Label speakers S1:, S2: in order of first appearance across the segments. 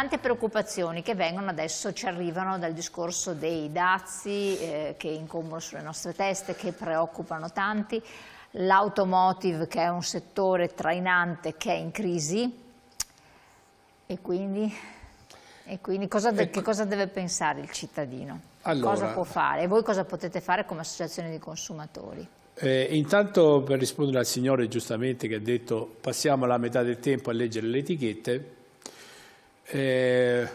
S1: tante preoccupazioni che vengono adesso, ci arrivano dal discorso dei dazi che incombono sulle nostre teste, che preoccupano tanti, l'automotive che è un settore trainante che è in crisi e quindi che cosa deve pensare il cittadino?
S2: Allora,
S1: cosa può fare? E voi cosa potete fare come associazione di consumatori?
S2: Intanto, per rispondere al signore giustamente che ha detto passiamo la metà del tempo a leggere le etichette, se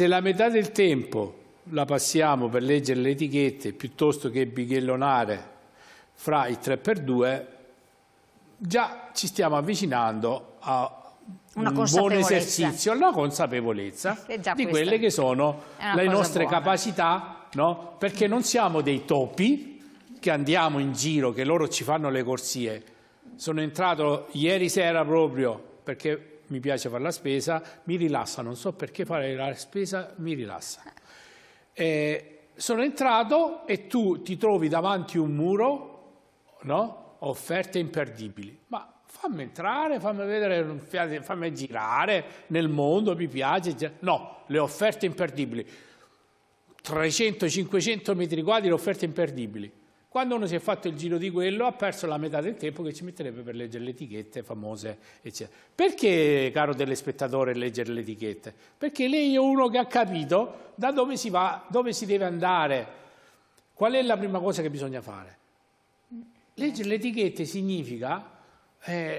S2: la metà del tempo la passiamo per leggere le etichette piuttosto che bighellonare fra i 3x2, già ci stiamo avvicinando a un buon esercizio, una consapevolezza di quelle che sono le nostre capacità, no? Perché non siamo dei topi che andiamo in giro, che loro ci fanno le corsie. Sono entrato ieri sera proprio perché mi piace fare la spesa, mi rilassa, non so perché fare la spesa mi rilassa. Sono entrato e tu ti trovi davanti un muro, no? Offerte imperdibili. Ma fammi entrare, fammi vedere, fammi girare nel mondo, mi piace. No, le offerte imperdibili. 300-500 metri quadri di offerte imperdibili. Quando uno si è fatto il giro di quello ha perso la metà del tempo che ci metterebbe per leggere le etichette famose, eccetera. Perché, caro telespettatore, leggere le etichette? Perché lei è uno che ha capito da dove si va, dove si deve andare. Qual è la prima cosa che bisogna fare? Leggere le etichette significa,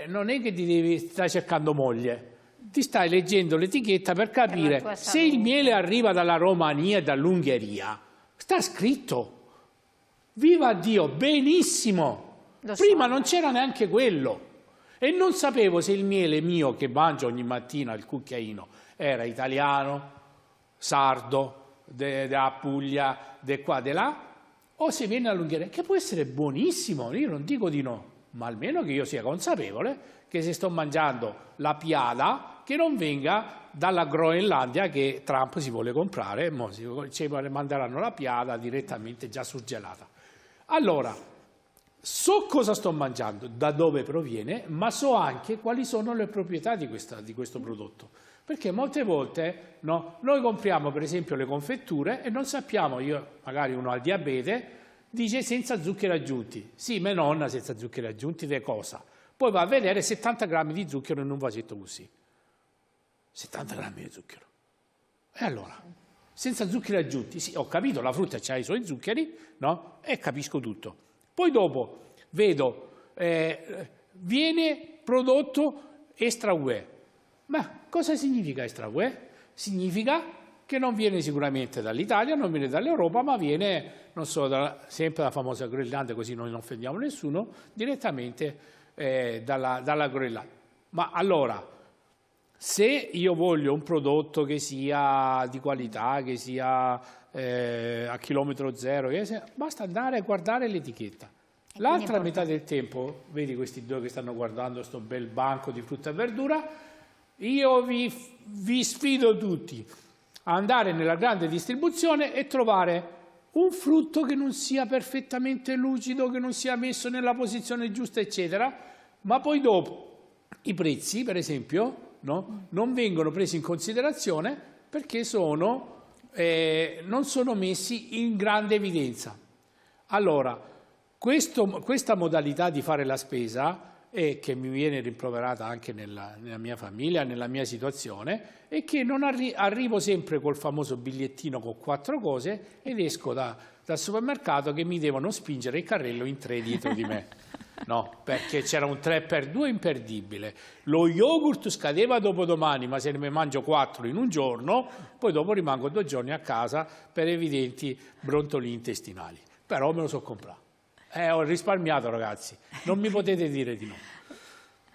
S2: non è che stai cercando moglie, ti stai leggendo l'etichetta per capire se il miele arriva dalla Romania e dall'Ungheria. Sta scritto. Viva Dio, benissimo! Prima non c'era neanche quello e non sapevo se il miele mio che mangio ogni mattina al cucchiaino era italiano, sardo, della Puglia, di qua, di là, o se viene dall'Ungheria, che può essere buonissimo, io non dico di no, ma almeno che io sia consapevole che se sto mangiando la piada, che non venga dalla Groenlandia che Trump si vuole comprare, ci manderanno la piada direttamente già surgelata. Allora, so cosa sto mangiando, da dove proviene, ma so anche quali sono le proprietà di questo prodotto. Perché molte volte no, noi compriamo per esempio le confetture e non sappiamo, magari uno ha il diabete, dice senza zuccheri aggiunti. Sì, mia nonna senza zuccheri aggiunti di cosa? Poi va a vedere 70 grammi di zucchero in un vasetto così. 70 grammi di zucchero. E allora? Senza zuccheri aggiunti, sì, ho capito, la frutta ha i suoi zuccheri, no? E capisco tutto. Poi dopo vedo, viene prodotto extra UE. Ma cosa significa extra UE? Significa che non viene sicuramente dall'Italia, non viene dall'Europa, ma viene, non so, sempre dalla famosa Groenlandia, così noi non offendiamo nessuno, direttamente dalla Groenlandia. Ma allora, se io voglio un prodotto che sia di qualità, che sia a chilometro zero, basta andare a guardare l'etichetta. L'altra metà del tempo, vedi questi due che stanno guardando questo bel banco di frutta e verdura, io vi sfido tutti a andare nella grande distribuzione e trovare un frutto che non sia perfettamente lucido, che non sia messo nella posizione giusta, eccetera, ma poi dopo i prezzi, per esempio, no? Non vengono presi in considerazione perché non sono messi in grande evidenza. Allora, questa modalità di fare la spesa, che mi viene rimproverata anche nella mia famiglia, nella mia situazione, è che non arrivo sempre col famoso bigliettino con 4 cose ed esco dal supermercato che mi devono spingere il carrello in 3 dietro di me. No, perché c'era un 3x2 imperdibile. Lo yogurt scadeva dopodomani, ma se ne mangio 4 in un giorno, poi dopo rimango 2 giorni a casa per evidenti brontoli intestinali. Però me lo so comprato. Ho risparmiato, ragazzi. Non mi potete dire di no.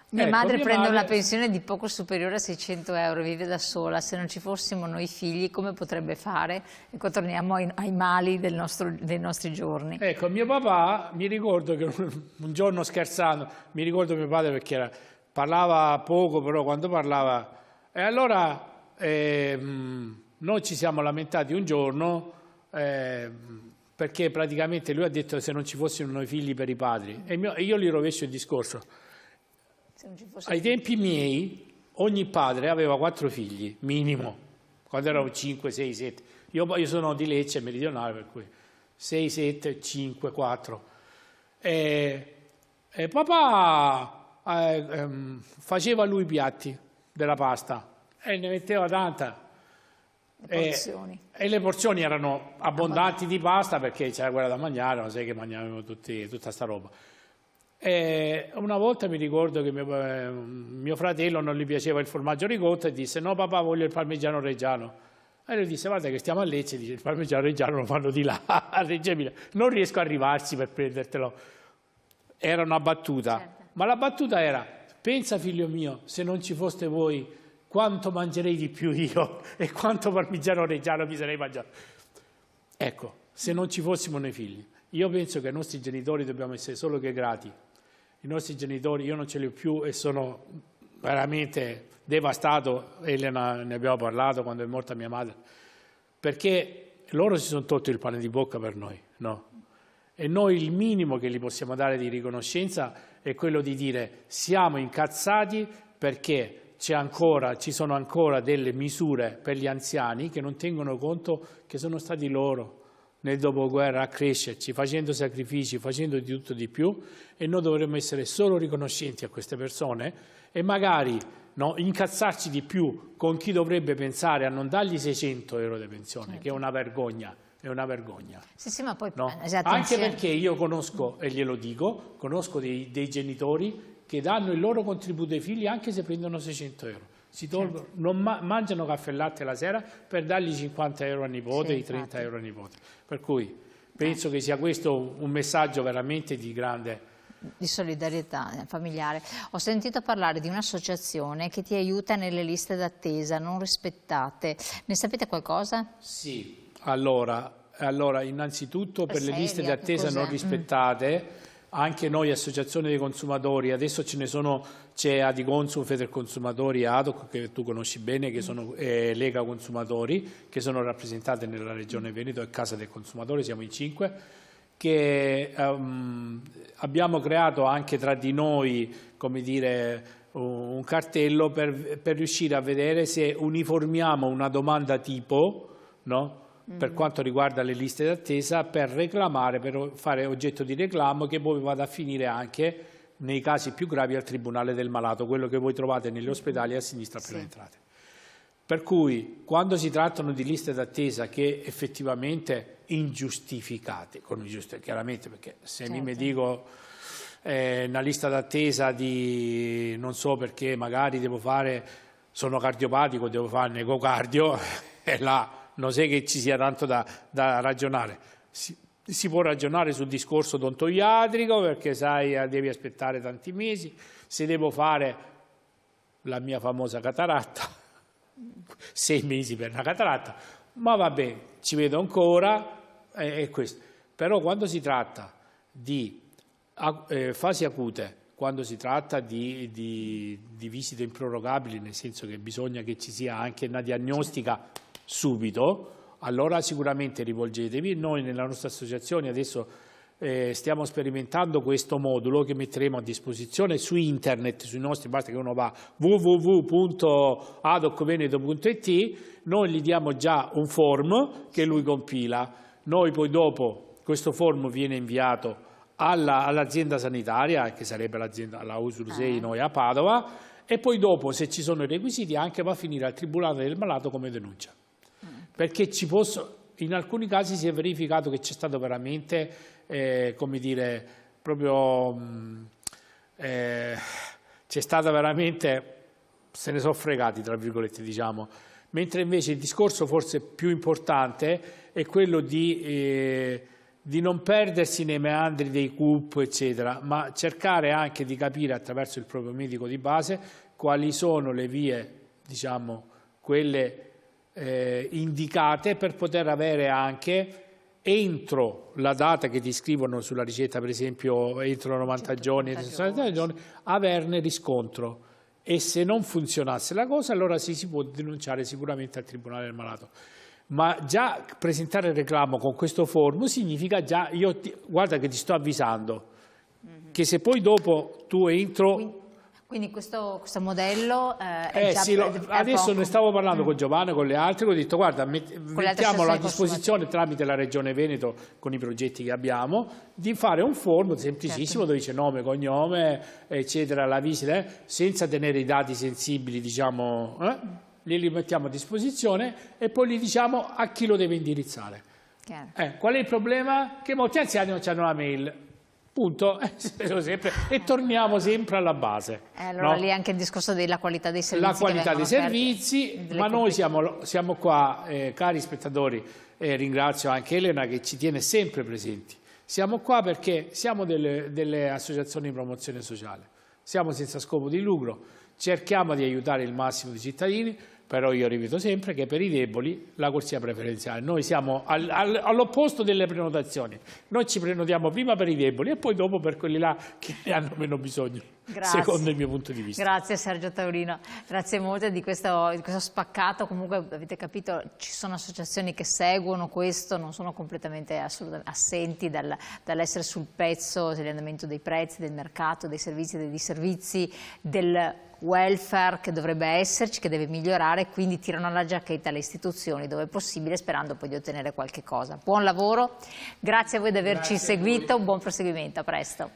S1: Mia madre prende una pensione di poco superiore a 600 euro, vive da sola. Se non ci fossimo noi figli, come potrebbe fare? Ecco, torniamo ai mali dei nostri giorni.
S2: Ecco, mio papà, mi ricordo che un giorno scherzando, mi ricordo mio padre perché parlava poco, però quando parlava... E allora noi ci siamo lamentati un giorno perché praticamente lui ha detto se non ci fossero noi figli per i padri. E io gli rovescio il discorso. Ai tempi miei, ogni padre aveva 4 figli, minimo, quando erano 5, 6, 7. Io sono di Lecce, meridionale, per cui 6, 7, 5, 4. E papà faceva lui i piatti della pasta e ne metteva tanta. E le porzioni erano abbondanti di pasta perché c'era quella da mangiare, non sai che mangiavamo tutta sta roba. E una volta mi ricordo che mio fratello non gli piaceva il formaggio ricotta e disse: no papà, voglio il parmigiano reggiano. E lui disse: guarda che stiamo a Lecce, dice, il parmigiano reggiano lo fanno di là a Reggio Emilia, non riesco a arrivarci per prendertelo. Era una battuta, certo. Ma la battuta era: pensa figlio mio, se non ci foste voi quanto mangerei di più io e quanto parmigiano reggiano mi sarei mangiato. Ecco, se non ci fossimo noi figli. Io penso che ai nostri genitori dobbiamo essere solo che grati. I nostri genitori, io non ce li ho più e sono veramente devastato. Elena, ne abbiamo parlato quando è morta mia madre, perché loro si sono tolti il pane di bocca per noi, no? E noi il minimo che gli possiamo dare di riconoscenza è quello di dire: siamo incazzati perché ci sono ancora delle misure per gli anziani che non tengono conto che sono stati loro nel dopoguerra a crescerci, facendo sacrifici, facendo di tutto di più, e noi dovremmo essere solo riconoscenti a queste persone e magari incazzarci di più con chi dovrebbe pensare a non dargli 600 euro di pensione, certo. Che è una vergogna. È una vergogna.
S1: Sì, ma poi,
S2: no? Anche perché io conosco, e glielo dico, conosco dei genitori che danno il loro contributo ai figli anche se prendono 600 euro. Si tolgono, certo. Non mangiano caffè e latte la sera per dargli 50 euro a nipote, sì, 30 euro a nipote. Per cui penso che sia questo un messaggio veramente di grande...
S1: di solidarietà familiare. Ho sentito parlare di un'associazione che ti aiuta nelle liste d'attesa non rispettate. Ne sapete qualcosa? Sì.
S2: Allora, innanzitutto per le liste di attesa non rispettate, anche noi associazione dei consumatori, adesso c'è Adiconsum, Federconsumatori e ADOC, che tu conosci bene, che sono Lega Consumatori, che sono rappresentate nella Regione Veneto e Casa del Consumatore, siamo in 5, che abbiamo creato anche tra di noi, come dire, un cartello per riuscire a vedere se uniformiamo una domanda tipo, no? Per quanto riguarda le liste d'attesa, per reclamare, per fare oggetto di reclamo, che poi vada a finire anche nei casi più gravi al Tribunale del Malato, quello che voi trovate negli ospedali a sinistra appena entrate. Per cui quando si trattano di liste d'attesa che effettivamente ingiustificate, chiaramente, perché se certo. Mi dico una lista d'attesa di non so perché magari sono cardiopatico, devo fare un ecocardio e là non so che ci sia tanto da ragionare. Si può ragionare sul discorso odontoiatrico perché sai devi aspettare tanti mesi. Se devo fare la mia famosa cataratta, 6 mesi per una cataratta, ma vabbè, ci vedo ancora, è questo. Però quando si tratta di fasi acute, quando si tratta di visite improrogabili, nel senso che bisogna che ci sia anche una diagnostica subito, allora sicuramente rivolgetevi. Noi nella nostra associazione adesso stiamo sperimentando questo modulo che metteremo a disposizione su internet, sui nostri, basta che uno va www.adocveneto.it, noi gli diamo già un form che lui compila, noi poi dopo questo form viene inviato all'azienda sanitaria, che sarebbe l'azienda, la Usurusei noi a Padova, e poi dopo, se ci sono i requisiti, anche va a finire al Tribunale del Malato come denuncia. Perché in alcuni casi si è verificato che c'è stato veramente, come dire, proprio, c'è stata veramente, se ne sono fregati, tra virgolette, diciamo. Mentre invece il discorso forse più importante è quello di non perdersi nei meandri dei CUP, eccetera, ma cercare anche di capire attraverso il proprio medico di base quali sono le vie, diciamo, quelle indicate per poter avere anche entro la data che ti scrivono sulla ricetta, per esempio entro 90 giorni, 60 giorni, averne riscontro. E se non funzionasse la cosa, allora si può denunciare sicuramente al Tribunale del Malato. Ma già presentare il reclamo con questo form significa già, guarda che ti sto avvisando, che se poi dopo tu entro
S1: Quindi questo modello è già...
S2: Sì, adesso ne stavo parlando con Giovanni, con le altre, ho detto guarda, mettiamolo a disposizione tramite la Regione Veneto con i progetti che abbiamo, di fare un form semplicissimo dove dice nome, cognome, eccetera, la visita, senza tenere i dati sensibili, diciamo, li mettiamo a disposizione e poi gli diciamo a chi lo deve indirizzare. Qual è il problema? Che molti anziani non hanno la mail. Punto. E torniamo sempre alla base.
S1: Allora lì anche il discorso della qualità dei servizi.
S2: La qualità dei servizi, ma noi siamo qua, cari spettatori, ringrazio anche Elena che ci tiene sempre presenti. Siamo qua perché siamo delle associazioni di promozione sociale, siamo senza scopo di lucro, cerchiamo di aiutare il massimo di cittadini, però io ripeto sempre che per i deboli la corsia preferenziale, noi siamo all'opposto delle prenotazioni, noi ci prenotiamo prima per i deboli e poi dopo per quelli là che ne hanno meno bisogno, secondo il mio punto di vista.
S1: Grazie Sergio Taurino, grazie molto di questo spaccato. Comunque avete capito, ci sono associazioni che seguono questo, non sono completamente assenti dall'essere sul pezzo dell'andamento dei prezzi, del mercato, dei servizi e dei disservizi, del welfare che dovrebbe esserci, che deve migliorare, quindi tirano la giacchetta alle istituzioni dove è possibile, sperando poi di ottenere qualche cosa. Buon lavoro, grazie a voi di averci seguito, buon proseguimento, a presto.